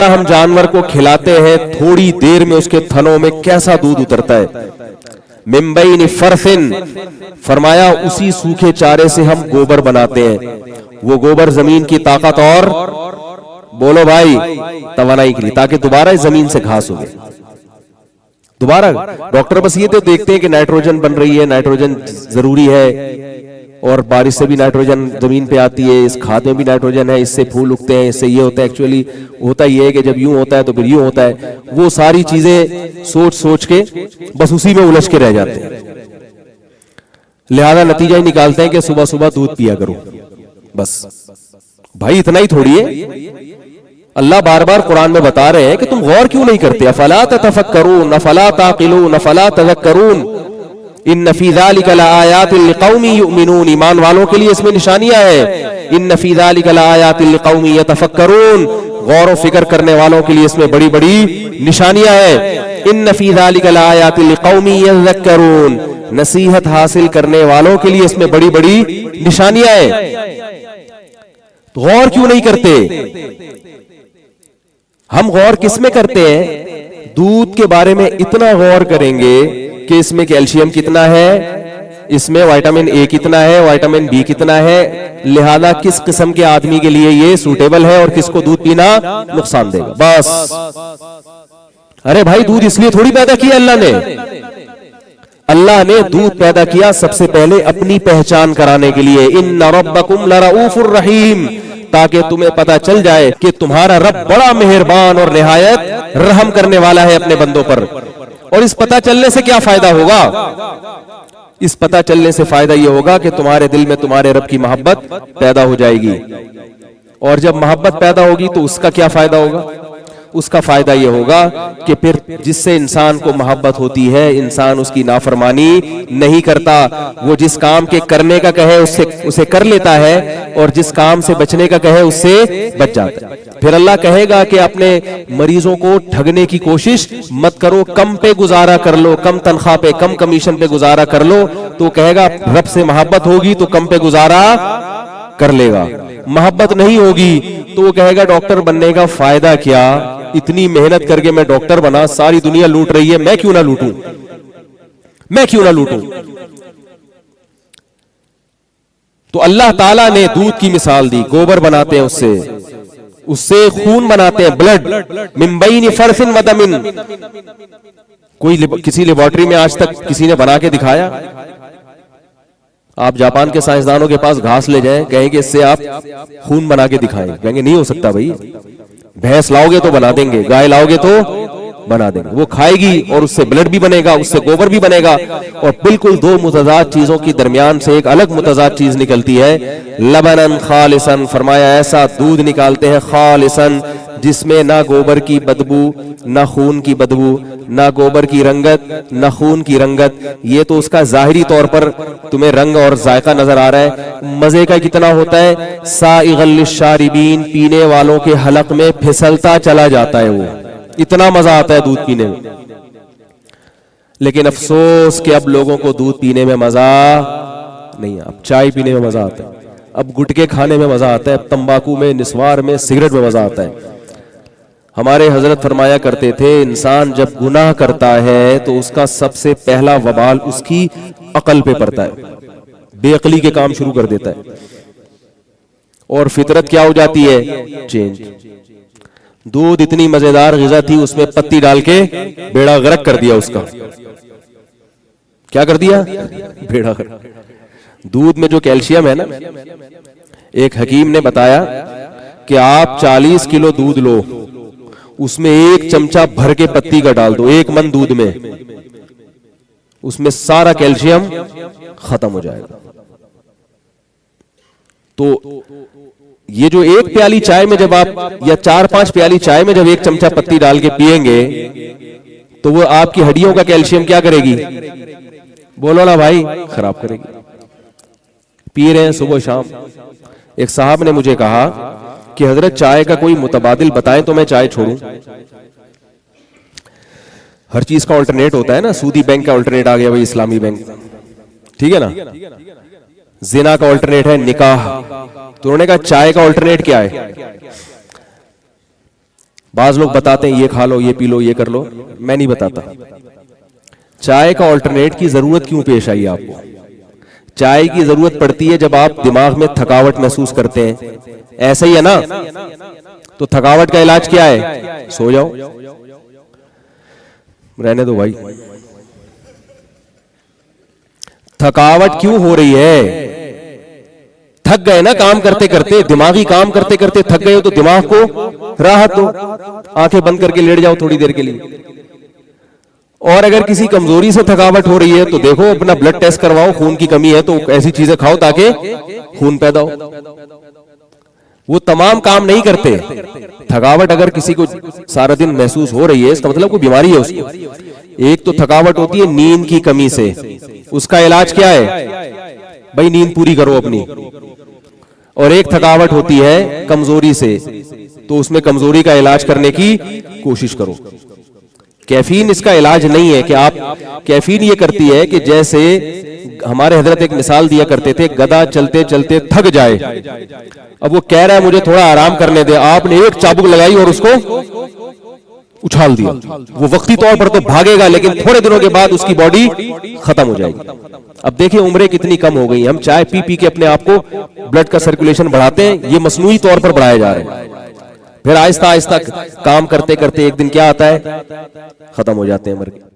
हम जानवर को खिलाते हैं, थोड़ी देर में उसके थनों में कैसा दूध उतरता है। मिम्बईन फरसिन, फरमाया उसी सूखे चारे से हम गोबर बनाते हैं। वो गोबर जमीन की ताकत और बोलो भाई तवानाई के लिए, ताकि दोबारा इस जमीन से घास हो दोबारा। डॉक्टर बस ये तो देखते हैं कि नाइट्रोजन बन रही है, नाइट्रोजन जरूरी है, और बारिश से भी नाइट्रोजन जमीन पे आती है, इस खाद में भी नाइट्रोजन है, इससे फूल उगते हैं, इससे ये होता है। एक्चुअली होता ये है कि जब यूं होता है तो फिर यूं होता है। वो सारी चीजें सोच सोच के बस उसी में उलझ के रह जाते हैं। लिहाजा नतीजा ही निकालते हैं कि सुबह सुबह दूध पिया करो बस। भाई इतना ही थोड़ी है। अल्लाह बार बार कुरान में बता रहे हैं कि तुम गौर क्यों नहीं करते। अफला ततफक्करून अफला ताक़िलून अफला तज़क्करून इन्न फी ज़ालिका लआयातिन लिक़ौमिन युमिनून, ईमान वालों के लिए इसमें निशानियां हैं। इन्न फी ज़ालिका लआयातिन लिक़ौमिन यतफक्करून, गौर और फिक्र करने वालों के लिए इसमें बड़ी बड़ी निशानियां हैं। इन्न फी ज़ालिका लआयातिन लिक़ौमिन यज़क्करून, नसीहत हासिल करने वालों के लिए इसमें बड़ी बड़ी निशानियां हैं। तो गौर क्यों नहीं करते? हम गौर किस में करते हैं? दूध के बारे में इतना गौर करेंगे कि इसमें कैल्शियम कितना है, इसमें विटामिन ए कितना है, विटामिन बी कितना है, लिहाजा किस किस्म के आदमी के लिए ये सूटेबल है और किसको दूध पीना नुकसान देगा, बस। अरे भाई दूध इसलिए थोड़ी पैदा किया अल्लाह ने। अल्लाह ने दूध पैदा किया सबसे पहले अपनी पहचान कराने के लिए। इन्ना रब्बकुम लरऊफुर रहीम, ताकि तुम्हें पता चल जाए कि तुम्हारा रब बड़ा मेहरबान और निहायत रहम करने वाला है अपने बंदों पर। और इस पता चलने से क्या फायदा होगा? इस पता चलने से फायदा यह होगा कि तुम्हारे दिल में तुम्हारे रब की मोहब्बत पैदा हो जाएगी। और जब मोहब्बत पैदा होगी तो उसका क्या फायदा होगा? उसका फायदा यह होगा कि फिर जिससे इंसान को मोहब्बत होती है, इंसान उसकी नाफरमानी नहीं करता। वो जिस काम के करने का कहे उसे कर लेता है, और जिस काम से बचने का कहे उससे बच जाता है। फिर अल्लाह कहेगा कि अपने मरीजों को ठगने की कोशिश मत करो, कम पे गुजारा कर लो, कम तनख्वाह पे, कम कमीशन पे गुजारा कर लो। तो कहेगा रब से मोहब्बत होगी तो कम पे गुजारा कर लेगा। मोहब्बत नहीं होगी तो वो कहेगा डॉक्टर बनने का फायदा क्या, इतनी मेहनत करके मैं डॉक्टर बना, सारी दुनिया लूट रही है, मैं क्यों ना लूटूं, मैं क्यों ना लूटूं। तो अल्लाह ताला ने दूध की मिसाल दी, गोबर बनाते हैं उससे खून बनाते हैं, ब्लड। मिम्बईन फरसिन वदमिन, कोई किसी लेबोरेटरी में आज तक किसी ने बना के दिखाया? आप जापान के साइंसदानों के पास घास ले जाएं, कहेंगे इससे आप खून बना के दिखाएं, कहेंगे नहीं हो सकता भाई। भैंस लाओगे तो बना देंगे, गाय लाओगे तो बना देंगे, वो खाएगी और उससे ब्लड भी बनेगा, उससे गोबर भी बनेगा। और बिल्कुल दो मुतजाद चीजों की दरमियान से एक अलग मुतजाद चीज निकलती है, लबनन खालिसन, फरमाया ऐसा दूध निकालते हैं खालिसन जिसमें ना गोबर की बदबू, ना खून की बदबू, ना गोबर की रंगत, ना खून की रंगत। ये तो उसका जाहिरी तौर पर तुम्हें रंग और जायका नजर आ रहा है। मजे का कितना होता है, साइगल लिशारिबीन, पीने वालों के हलक में फिसलता चला जाता है, वो इतना मजा आता है दूध पीने में। लेकिन अफसोस कि अब लोगों को दूध पीने में मजा नहीं है। अब चाय पीने में मजा आता है, अब गुटके खाने में मजा आता है, अब तंबाकू में, निस्वार में, सिगरेट में मजा आता है। हमारे हजरत फरमाया करते थे, इंसान जब गुनाह करता है तो उसका सबसे पहला वबाल उसकी अकल पे पड़ता है, बेअकली के काम शुरू कर देता है, और फितरत क्या हो जाती है, चेंज। दूध इतनी मजेदार ग़िज़ा थी, उसमें पत्ती डाल के बेड़ा गर्क कर दिया उसका। क्या कर दिया? बेड़ा गर्क। दूध में जो कैल्शियम है ना, एक हकीम ने बताया कि आप 40 किलो दूध लो, उसमें 1 चमचा भर के पत्ती का डाल दो, 1 मन दूध में, उसमें सारा कैल्शियम खत्म हो जाएगा। तो ये जो 1 प्याली चाय में जब आप, या 4-5 प्याली चाय में जब 1 चमचा पत्ती डाल के पिएंगे तो वो आपकी हड्डियों का कैल्शियम क्या करेगी? बोलो ना भाई, खराब करेगी। पी रहे हैं सुबह शाम। एक साहब ने मुझे कहा कि हजरत चाय का कोई मुतबादिल बताएं तो मैं चाय छोड़ूं। हर चीज का अल्टरनेट होता है ना, सूदी बैंक का अल्टरनेट आ गया भाई, इस्लामी बैंक, ठीक है ना। जिना का अल्टरनेट है निकाह, तो उन्होंने कहा चाय का अल्टरनेट क्या है? बाज लोग बताते हैं ये खा लो, ये पी लो, ये कर लो, मैं नहीं बताता। चाय का ऑल्टरनेट की जरूरत क्यों पेश आई आपको? चाय की जरूरत पड़ती है जब आप दिमाग में थकावट महसूस करते हैं, ऐसा ही है ना? तो थकावट का इलाज क्या है? सो जाओ। रहने दो भाई। थकावट क्यों हो रही है? थक गए ना काम करते करते, दिमागी काम करते करते थक गए हो, तो दिमाग को राहत दो, आंखें बंद करके लेट जाओ थोड़ी देर के लिए। और अगर किसी कमजोरी से थकावट हो रही है तो देखो अपना ब्लड टेस्ट करवाओ, खून की कमी है तो ऐसी चीजें खाओ ताकि खून पैदा हो। वो तमाम काम नहीं करते। थकावट अगर किसी को सारा दिन महसूस हो रही है इसका मतलब कोई बीमारी है उसको। एक तो थकावट होती है नींद की कमी से, उसका इलाज क्या है भाई? नींद पूरी करो अपनी। और एक थकावट होती है कमजोरी से, तो उसमें कमजोरी का इलाज करने की कोशिश करो। कैफीन इसका इलाज नहीं है कि आप, कैफीन ये करती है कि जैसे हमारे हजरत एक मिसाल दिया करते थे, गधा चलते चलते थक जाए, अब वो कह रहा है मुझे थोड़ा आराम करने दे, आपने एक चाबुक लगाई और उसको उछाल दिया, वो वक्ती तौर पर तो भागेगा लेकिन थोड़े दिनों के बाद उसकी बॉडी खत्म हो जाएगी। अब देखिए उम्रें कितनी कम हो गई। हम चाय पी पी के अपने आप को ब्लड का सर्कुलेशन बढ़ाते हैं, ये मसनूई तौर पर बढ़ाए जा रहे हैं। फिर आहिस्ता आहिस्ता काम करते करते एक दिन क्या आता है? खत्म हो जाते हैं, मर के।